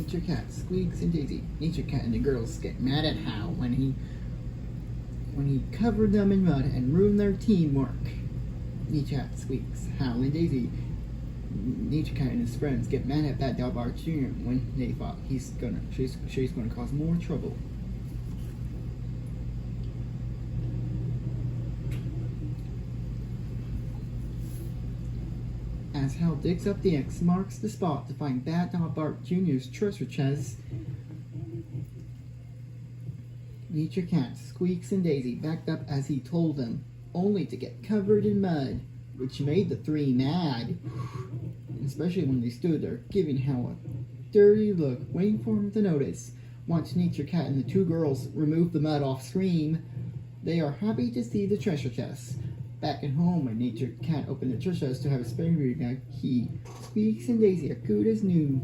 Nature Cat, Squeaks, and Daisy. Nature Cat and the girls get mad at Hal when he covered them in mud and ruined their teamwork. Nature Cat, Squeaks, Hal, and Daisy. Nature Cat and his friends get mad at Bad Dog Bart Jr. when they thought she's gonna cause more trouble. As Hal digs up the X marks the spot to find Bad Dog Bart Jr.'s treasure chest, Nature Cat, Squeaks, and Daisy backed up as he told them, only to get covered in mud, which made the three mad, especially when they stood there giving Hal a dirty look, waiting for him to notice. Once Nature Cat and the two girls remove the mud off screen, they are happy to see the treasure chest. Back at home, when Nature Cat opened the treasure chest to have a spare bag, he, Squeaks, and Daisy are good as new.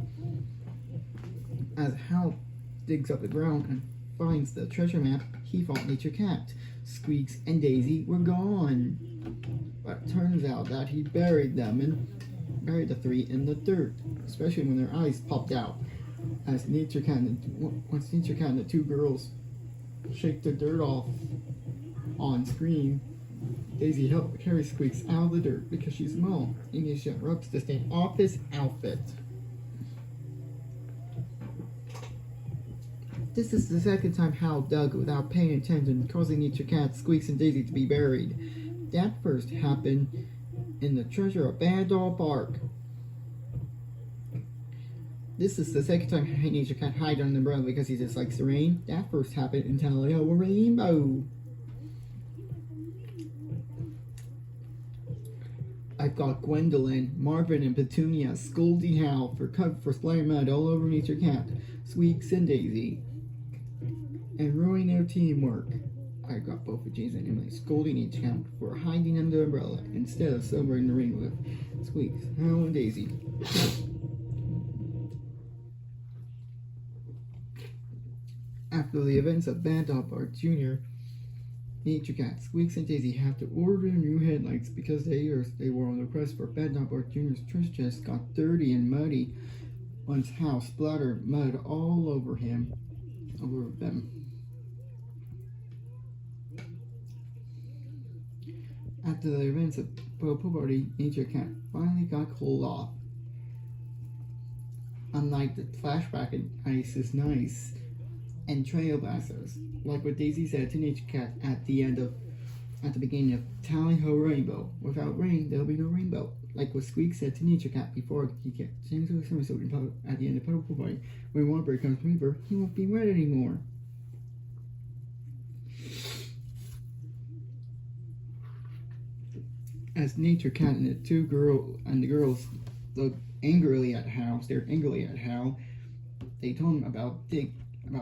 As Hal digs up the ground and finds the treasure map, he thought Nature Cat, Squeaks, and Daisy were gone. But it turns out that he buried the three in the dirt, especially when their eyes popped out. As once Nature Cat and the two girls shake the dirt off on screen, Daisy helped carry Squeaks out of the dirt because she's small and gives him ropes to stand off his outfit. This is the second time Hal dug without paying attention, causing Nature Cat, Squeaks, and Daisy to be buried. That first happened in the treasure of Bad Dog Bart. This is the second time Nature Cat hid on the umbrella because he dislikes the rain. That first happened in Tally Ho Rainbow. I've got Gwendolyn, Marvin, and Petunia scolding Hal for splattering mud all over Nature Cat, Squeaks, and Daisy, and ruining their teamwork. I got both of James and Emily scolding Nature Cat for hiding under the umbrella instead of celebrating the rain with Squeaks, Hal, and Daisy. After the events of Bad Dog Bart Jr., Nature Cat, Squeaks, and Daisy have to order new headlights because they were on the quest for Bad Dog Bart Jr.'s treasure chest got dirty and muddy once Hal splattered mud all over them. After the events of Popo Party, Nature Cat finally got cooled off. Unlike the flashback in Ice is Nice and Trailblasters, like what Daisy said to Nature Cat at the beginning of Tally Ho Rainbow. Without rain, there'll be no rainbow. Like what Squeak said to Nature Cat before he gets into a swimsuit at the end of Popo Party. When water becomes river, he won't be wet anymore. As Nature Cat and the girls look angrily at Hal, they told him about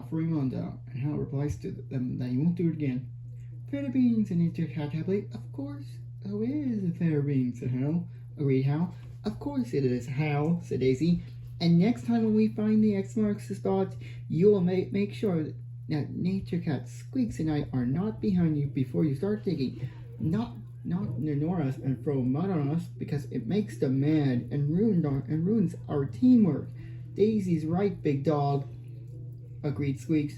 Fremont, and Hal replies to them that he won't do it again. Fair beans, and Nature Cat happily. Of course, oh, it is a fair bean, said Hal. Agreed Hal. Of course it is, Hal, said Daisy. And next time when we find the X marks the spot, you will make sure that Nature Cat, Squeaks, and I are not behind you before you start digging. Not ignore us and throw mud on us because it makes them mad and ruins our teamwork. Daisy's right, big dog, agreed Squeaks.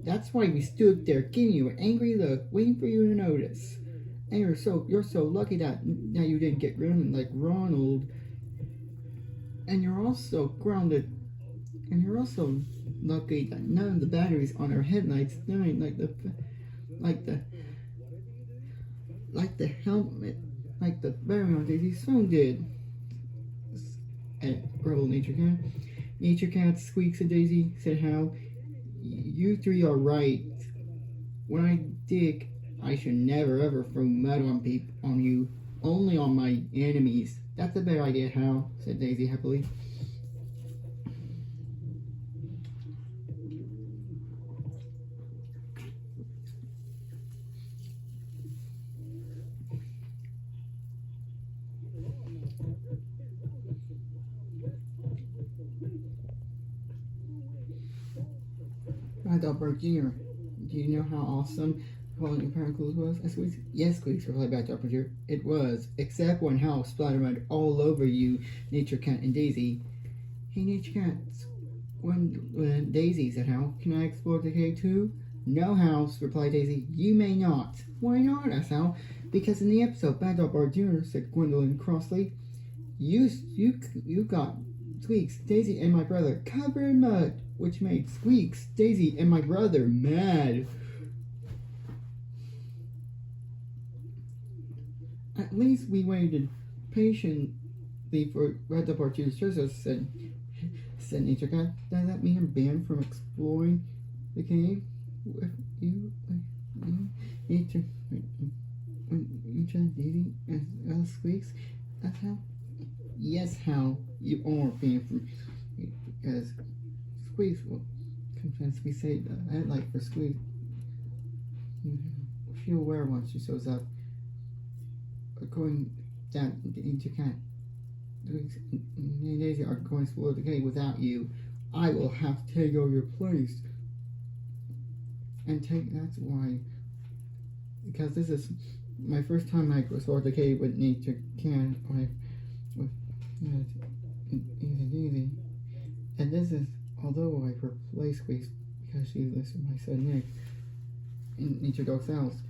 That's why we stood there giving you an angry look, waiting for you to notice. And you're so lucky that you didn't get grounded like Ronald. And you're also grounded. And you're also lucky that none of the batteries on our headlights died like the helmet, like the battery on Daisy's phone did. And grumbled Nature Cat. Nature Cat, Squeaks, and Daisy, said Hal. You three are right. When I dig, I should never ever throw mud on you, only on my enemies. That's a better idea, Hal, said Daisy happily. I thought Bart Jr. Do you know how awesome calling your paracles was? I Squeaks. Yes, Squeaks, replied back to Bart Jr. It was, except when Hal splattered mud all over you, Nature Cat, and Daisy. Hey, Nature Cat, When Daisy said, "How can I explore the cave too?" "No, House," replied Daisy. "You may not." "Why not?" asked Hal. "Because in the episode Bad Dog Bar Jr.," said Gwendolyn crossly, you got Squeaks, Daisy, and my brother covered in mud, which made Squeaks, Daisy, and my brother mad." "At least we waited patiently for Red Dog Bar Jr.'s choices," said Nature Cat. "Does that mean I'm banned from exploring the cave? You need to Daisy and Squeaks?" "That's how." "Yes, Hal, you are banned from because Squeaks will sometimes we say the headlight for Squeaks. She'll wear once she shows up. Going down into Cat. Squeaks and Daisy are going to explore the cave without you. I will have to take over your place. That's why, because this is my first time I explored the cave with Nature Cat, with Daisy. And this is, although I replaced Squeaks because she lives with my son Nick in Nature Dog's house.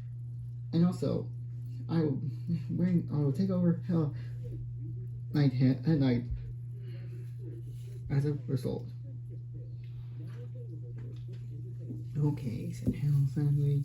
And also, I will take over Hell at night as a result. "Okay," said Hal sadly.